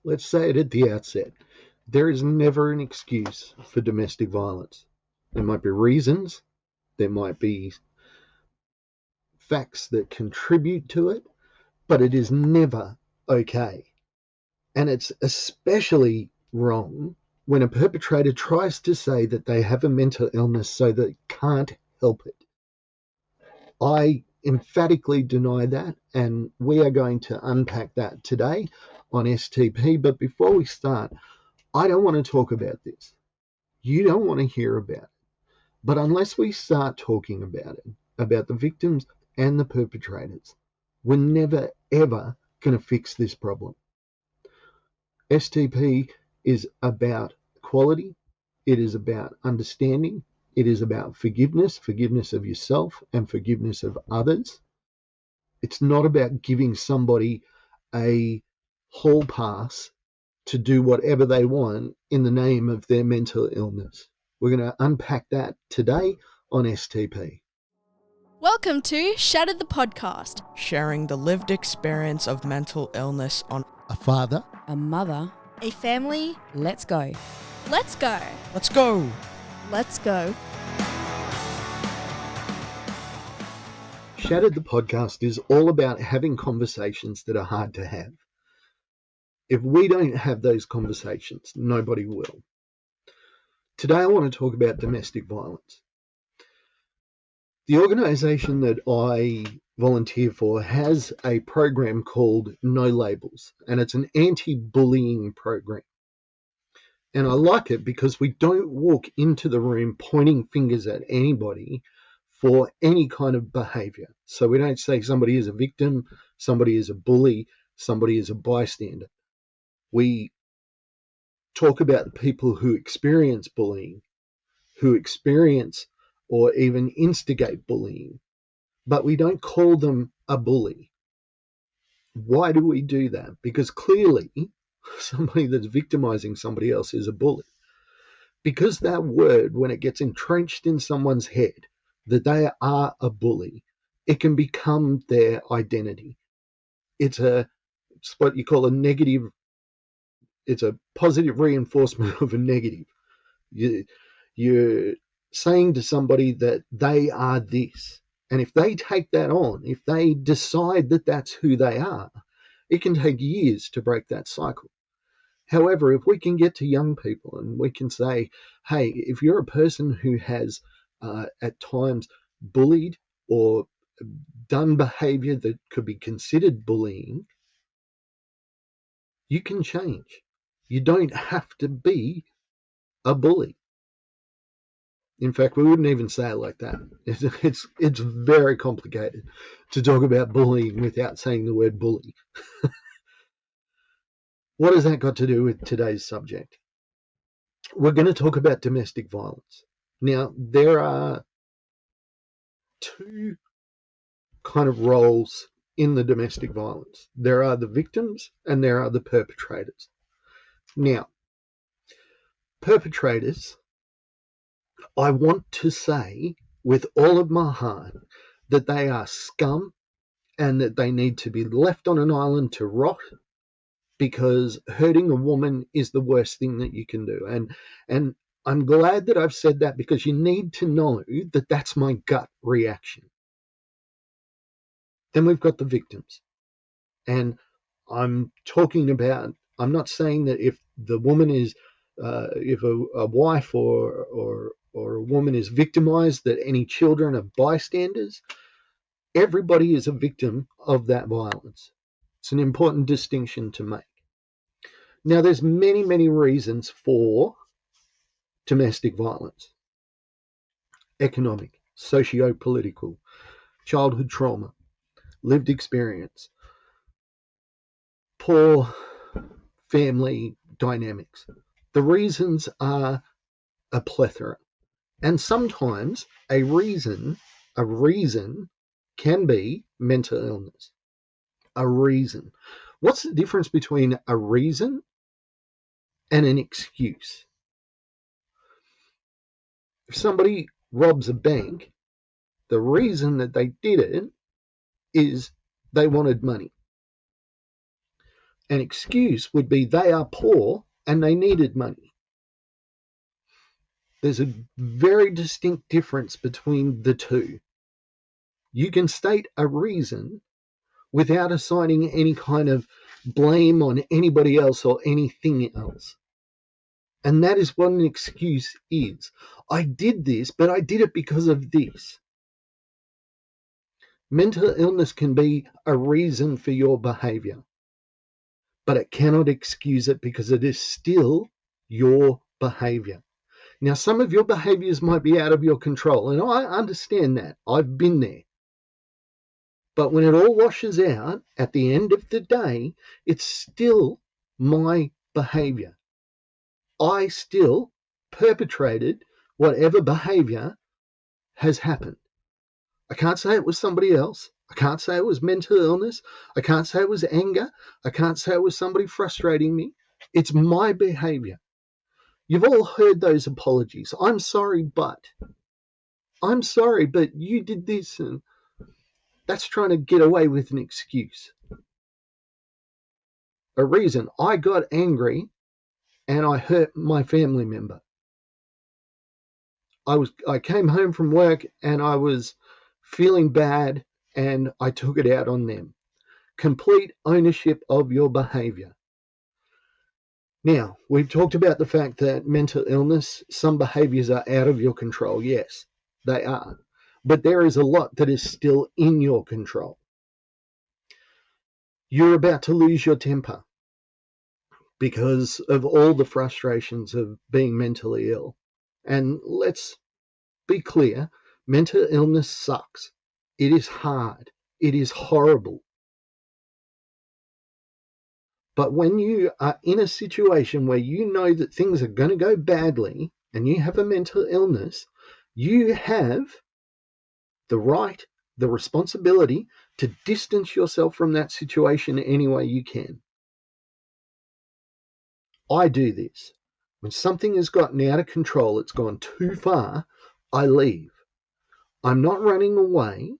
Let's say it at the outset. There is never an excuse for domestic violence. There might be reasons, there might be facts that contribute to it, but it is never okay. And it's especially wrong when a perpetrator tries to say that they have a mental illness so they can't help it. I emphatically deny that, and we are going to unpack that today on STP. But before we start, I don't want to talk about this. You don't want to hear about it. But unless we start talking about it, about the victims and the perpetrators, we're never, ever going to fix this problem. STP is about equality. It is about understanding. It is about forgiveness of yourself and forgiveness of others. It's not about giving somebody a hall pass to do whatever they want in the name of their mental illness. We're going to unpack that today on STP. Welcome to Shattered the Podcast. Sharing the lived experience of mental illness on A father, a mother. A family. Let's go. Let's go. Let's go! Let's go. Shattered the Podcast is all about having conversations that are hard to have. If we don't have those conversations, nobody will. Today I want to talk about domestic violence. The organisation that I volunteer for has a program called No Labels, and it's an anti-bullying program. And I like it because we don't walk into the room pointing fingers at anybody for any kind of behaviour. So we don't say somebody is a victim, somebody is a bully, somebody is a bystander. We talk about the people who experience bullying, who experience or even instigate bullying, but we don't call them a bully. Why do we do that? Because clearly somebody that's victimizing somebody else is a bully. Because that word, when it gets entrenched in someone's head that they are a bully, it can become their identity. It's what you call a negative. It's a positive reinforcement of a negative. You're saying to somebody that they are this. And if they take that on, if they decide that that's who they are, it can take years to break that cycle. However, if we can get to young people and we can say, hey, if you're a person who has at times bullied or done behavior that could be considered bullying, you can change. You don't have to be a bully. In fact, we wouldn't even say it like that. It's very complicated to talk about bullying without saying the word bully. What has that got to do with today's subject? We're going to talk about domestic violence. Now, there are two kind of roles in the domestic violence. There are the victims and there are the perpetrators. Now, perpetrators, I want to say with all of my heart that they are scum and that they need to be left on an island to rot, because hurting a woman is the worst thing that you can do. And I'm glad that I've said that, because you need to know that that's my gut reaction. Then we've got the victims. And I'm not saying that if the woman is, if a wife or a woman is victimized, that any children are bystanders. Everybody is a victim of that violence. It's an important distinction to make. Now, there's many, many reasons for domestic violence. Economic, socio-political, childhood trauma, lived experience, poor family dynamics. The reasons are a plethora. And sometimes a reason can be mental illness. A reason. What's the difference between a reason and an excuse? If somebody robs a bank, the reason that they did it is they wanted money. An excuse would be they are poor and they needed money. There's a very distinct difference between the two. You can state a reason without assigning any kind of blame on anybody else or anything else. And that is what an excuse is. I did this, but I did it because of this. Mental illness can be a reason for your behavior, but it cannot excuse it because it is still your behavior. Now, some of your behaviors might be out of your control, and I understand that. I've been there. But when it all washes out, at the end of the day, it's still my behavior. I still perpetrated whatever behavior has happened. I can't say it was somebody else. I can't say it was mental illness. I can't say it was anger. I can't say it was somebody frustrating me. It's my behavior. You've all heard those apologies. I'm sorry, but you did this, and that's trying to get away with an excuse. A reason. I got angry and I hurt my family member. I came home from work and I was feeling bad and I took it out on them. Complete ownership of your behavior. Now, we've talked about the fact that mental illness, some behaviors are out of your control. Yes, they are. But there is a lot that is still in your control. You're about to lose your temper because of all the frustrations of being mentally ill. And let's be clear, mental illness sucks. It is hard. It is horrible. But when you are in a situation where you know that things are going to go badly and you have a mental illness, you have the right, the responsibility to distance yourself from that situation any way you can. I do this. When something has gotten out of control, it's gone too far, I leave. I'm not running away.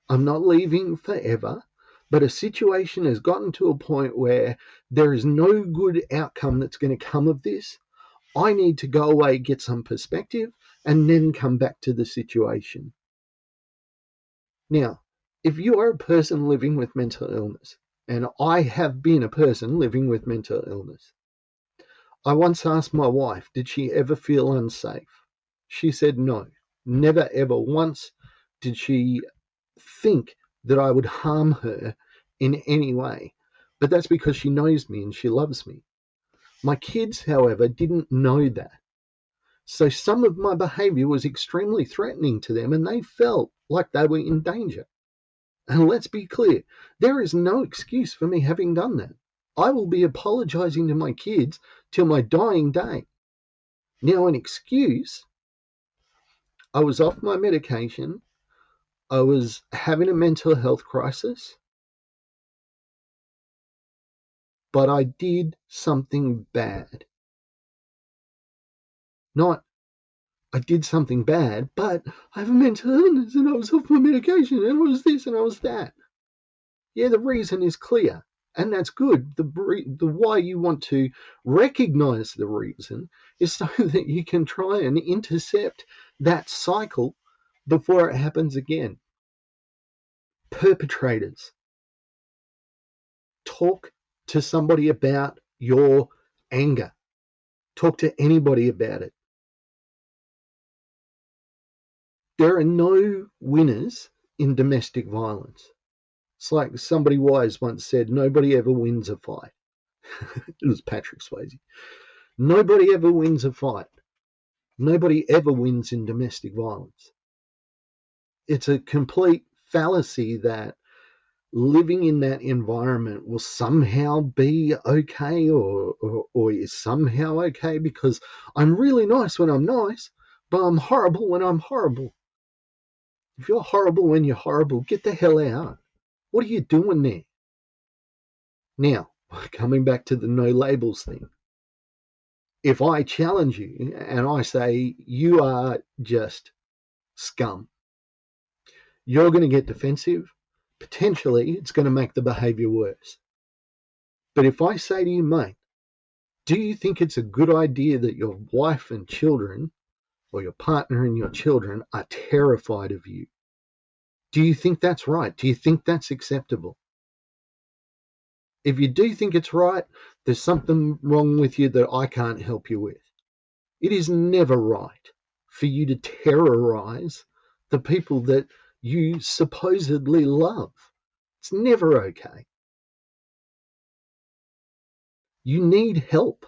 I'm not leaving forever. But a situation has gotten to a point where there is no good outcome that's going to come of this. I need to go away, get some perspective, and then come back to the situation. Now, if you are a person living with mental illness, and I have been a person living with mental illness, I once asked my wife, did she ever feel unsafe? She said no. Never ever once did she think that I would harm her in any way. But that's because she knows me and she loves me. My kids, however, didn't know that. So some of my behavior was extremely threatening to them and they felt like they were in danger. And let's be clear, there is no excuse for me having done that. I will be apologizing to my kids till my dying day. Now, an excuse, I was off my medication, I was having a mental health crisis, but I did something bad. Not, I did something bad, but I have a mental illness and I was off my medication and I was this and I was that. Yeah, the reason is clear. And that's good. The why you want to recognize the reason is so that you can try and intercept that cycle before it happens again. Perpetrators, talk to somebody about your anger. Talk to anybody about it. There are no winners in domestic violence. It's like somebody wise once said, nobody ever wins a fight. It was Patrick Swayze. Nobody ever wins a fight. Nobody ever wins in domestic violence. It's a complete fallacy that living in that environment will somehow be okay or is somehow okay because I'm really nice when I'm nice, but I'm horrible when I'm horrible. If you're horrible when you're horrible, get the hell out. What are you doing there? Now, coming back to the no labels thing. If I challenge you and I say you are just scum, you're going to get defensive. Potentially, it's going to make the behavior worse. But if I say to you, mate, do you think it's a good idea that your wife and children, or your partner and your children, are terrified of you? Do you think that's right? Do you think that's acceptable? If you do think it's right, there's something wrong with you that I can't help you with. It is never right for you to terrorize the people that you supposedly love. It's never okay. You need help.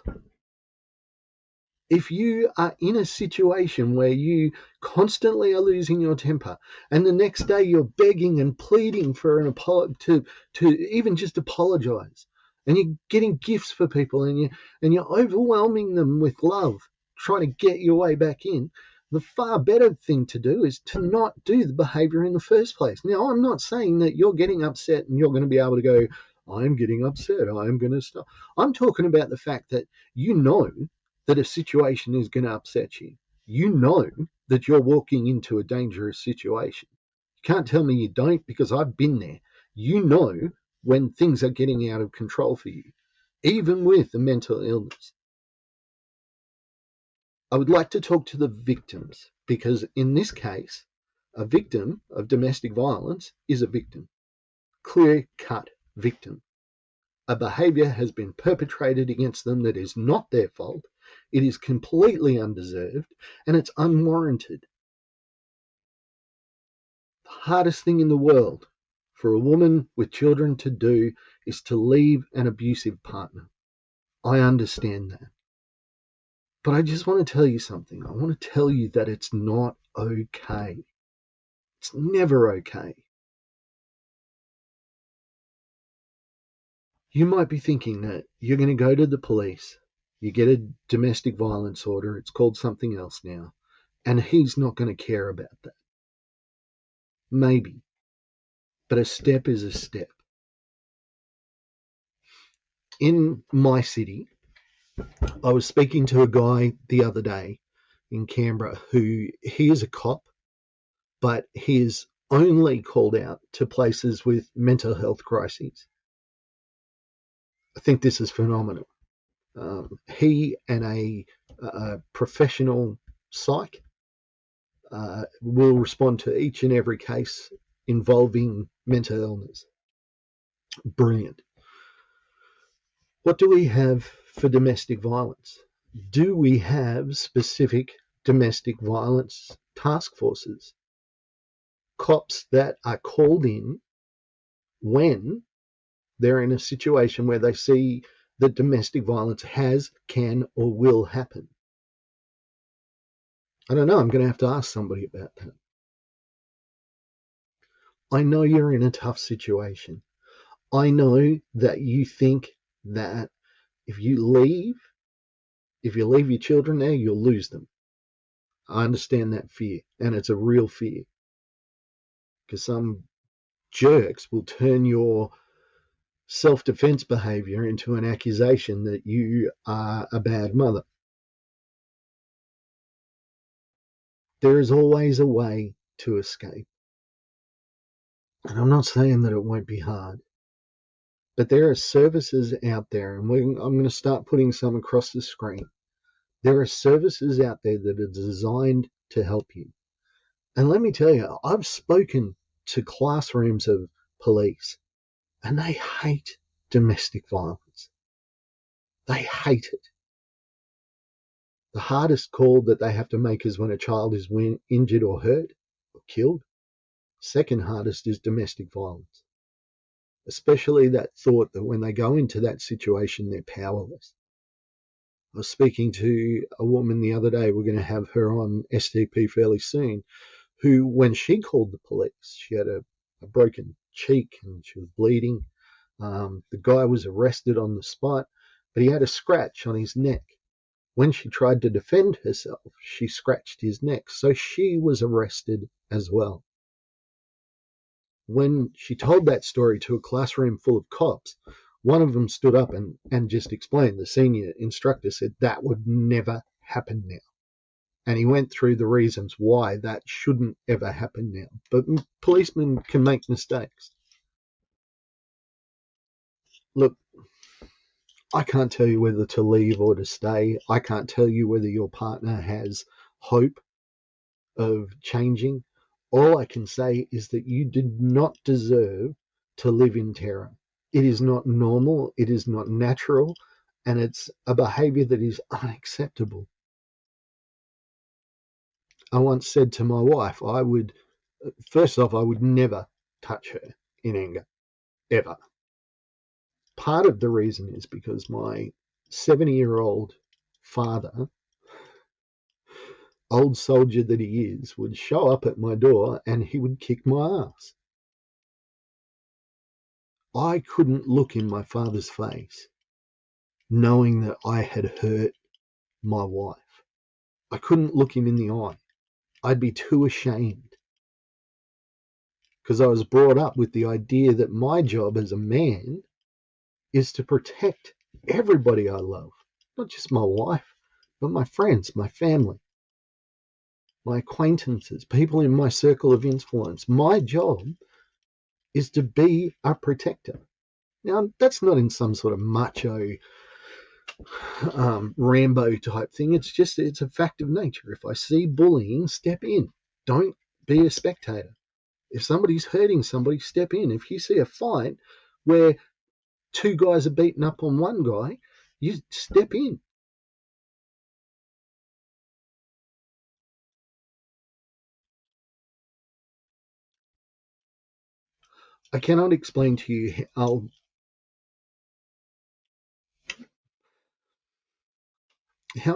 If you are in a situation where you constantly are losing your temper, and the next day you're begging and pleading for an apology, to even just apologize, and you're getting gifts for people, and you're overwhelming them with love, trying to get your way back in, the far better thing to do is to not do the behavior in the first place. Now, I'm not saying that you're getting upset and you're going to be able to go, I'm getting upset, I'm going to stop. I'm talking about the fact that you know that a situation is going to upset you. You know that you're walking into a dangerous situation. You can't tell me you don't, because I've been there. You know when things are getting out of control for you, even with a mental illness. I would like to talk to the victims, because in this case, a victim of domestic violence is a victim. Clear-cut victim. A behavior has been perpetrated against them that is not their fault. It is completely undeserved, and it's unwarranted. The hardest thing in the world for a woman with children to do is to leave an abusive partner. I understand that. But I just want to tell you something. I want to tell you that it's not okay. It's never okay. You might be thinking that you're going to go to the police, you get a domestic violence order, it's called something else now, and he's not going to care about that. Maybe. But a step is a step. In my city, I was speaking to a guy the other day in Canberra who, he is a cop, but he is only called out to places with mental health crises. I think this is phenomenal. He and a professional psych will respond to each and every case involving mental illness. Brilliant. What do we have for domestic violence? Do we have specific domestic violence task forces? Cops that are called in when they're in a situation where they see that domestic violence has, can, or will happen. I don't know. I'm going to have to ask somebody about that. I know you're in a tough situation. I know that you think that if you leave your children there, you'll lose them. I understand that fear, and it's a real fear, because some jerks will turn your self-defense behavior into an accusation that you are a bad mother. There is always a way to escape. And I'm not saying that it won't be hard, but there are services out there, and I'm going to start putting some across the screen. There are services out there that are designed to help you. And let me tell you, I've spoken to classrooms of police, and they hate domestic violence. They hate it. The hardest call that they have to make is when a child is injured or hurt or killed. Second hardest is domestic violence. Especially that thought that when they go into that situation, they're powerless. I was speaking to a woman the other day, we're going to have her on STP fairly soon, who, when she called the police, she had a broken cheek and she was bleeding. The guy was arrested on the spot, but he had a scratch on his neck. When she tried to defend herself, she scratched his neck, so she was arrested as well. When she told that story to a classroom full of cops, one of them stood up and just explained. The senior instructor said that would never happen now. And he went through the reasons why that shouldn't ever happen now. But policemen can make mistakes. Look, I can't tell you whether to leave or to stay. I can't tell you whether your partner has hope of changing. All I can say is that you did not deserve to live in terror. It is not normal, it is not natural, and it's a behavior that is unacceptable. I once said to my wife, first off, I would never touch her in anger, ever. Part of the reason is because my 70-year-old father, old soldier that he is, would show up at my door and he would kick my ass. I couldn't look in my father's face knowing that I had hurt my wife. I couldn't look him in the eye. I'd be too ashamed, because I was brought up with the idea that my job as a man is to protect everybody I love, not just my wife, but my friends, my family, my acquaintances, people in my circle of influence. My job is to be a protector. Now, that's not in some sort of macho, Rambo type thing. It's a fact of nature. If I see bullying, step in. Don't be a spectator. If somebody's hurting somebody, step in. If you see a fight where two guys are beating up on one guy, you step in. I cannot explain to you how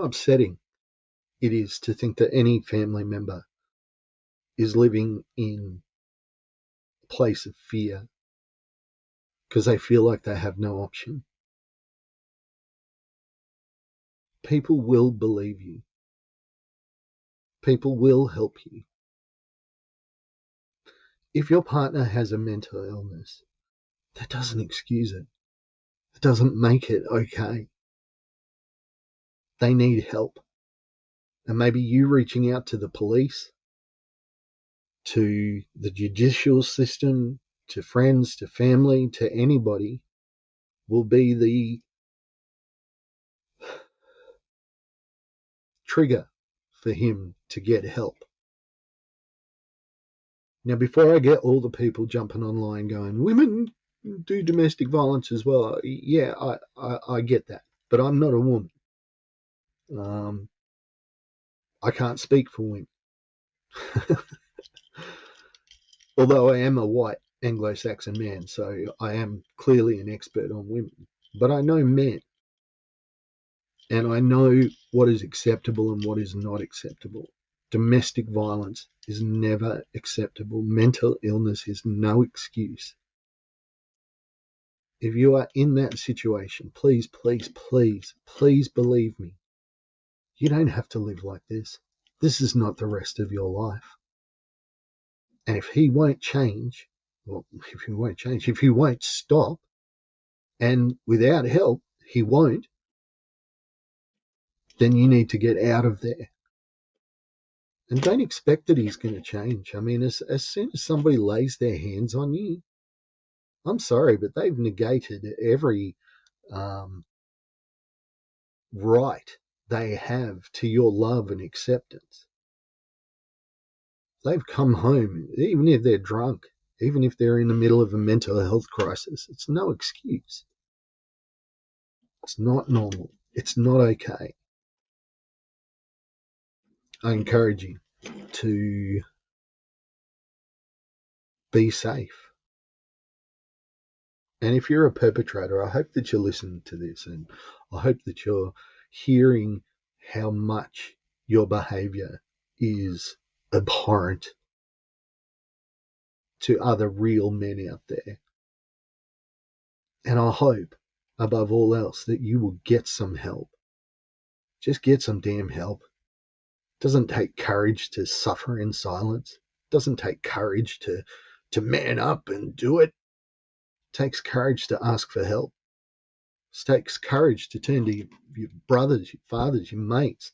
upsetting it is to think that any family member is living in a place of fear because they feel like they have no option. People will believe you. People will help you. If your partner has a mental illness, that doesn't excuse it. It doesn't make it okay. They need help. And maybe you reaching out to the police, to the judicial system, to friends, to family, to anybody will be the trigger for him to get help. Now, before I get all the people jumping online going, women do domestic violence as well. Yeah, I get that, but I'm not a woman. I can't speak for women. Although I am a white Anglo-Saxon man, so I am clearly an expert on women. But I know men, and I know what is acceptable and what is not acceptable. Domestic violence is never acceptable. Mental illness is no excuse. If you are in that situation, please, please, please, please believe me. You don't have to live like this. This is not the rest of your life. And if he won't change, if he won't stop, and without help, he won't, then you need to get out of there. And don't expect that he's going to change. I mean, as soon as somebody lays their hands on you, I'm sorry, but they've negated every right they have to your love and acceptance. They've come home, even if they're drunk, even if they're in the middle of a mental health crisis. It's no excuse. It's not normal. It's not okay. I encourage you to be safe. And if you're a perpetrator, I hope that you're listening to this, and I hope that you're hearing how much your behavior is abhorrent to other real men out there. And I hope, above all else, that you will get some help. Just get some damn help. It doesn't take courage to suffer in silence. It doesn't take courage to man up and do it. It takes courage to ask for help. It takes courage to turn to your brothers, your fathers, your mates.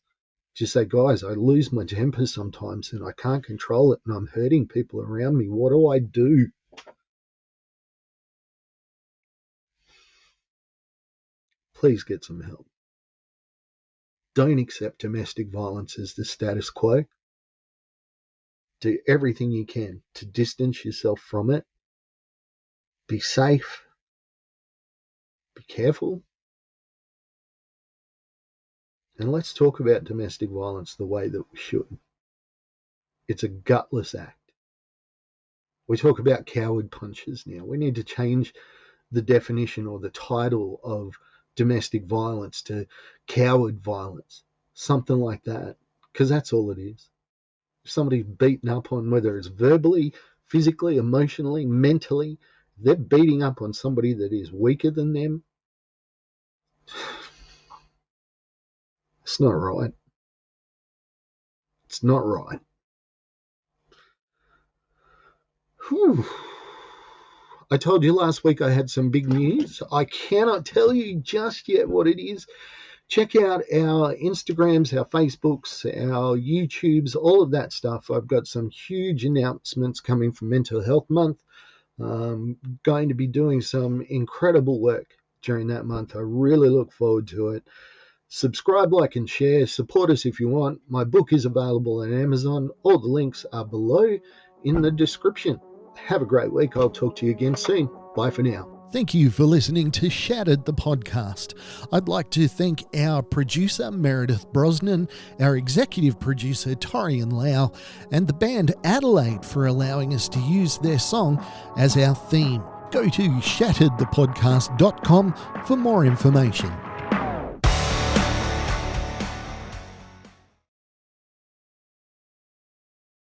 Just say, guys, I lose my temper sometimes and I can't control it and I'm hurting people around me. What do I do? please get some help. Don't accept domestic violence as the status quo. Do everything you can to distance yourself from it. Be safe. Be careful. And let's talk about domestic violence the way that we should. It's a gutless act. We talk about coward punches now. We need to change the definition or the title of domestic violence to coward violence, something like that, because that's all it is. If somebody's beaten up on, whether it's verbally, physically, emotionally, mentally, they're beating up on somebody that is weaker than them. It's not right. It's not right. Whew. I told you last week I had some big news. I cannot tell you just yet what it is. Check out our Instagrams, our Facebooks, our YouTubes, all of that stuff. I've got some huge announcements coming for Mental Health Month. I'm going to be doing some incredible work during that month. I really look forward to it. Subscribe, like, and share. Support us if you want. My book is available on Amazon. All the links are below in the description. Have a great week. I'll talk to you again soon. Bye for now. Thank you for listening to Shattered the podcast. I'd like to thank our producer, Meredith Brosnan, our executive producer, Torian Lau, and the band Adelaide for allowing us to use their song as our theme. Go to shatteredthepodcast.com for more information.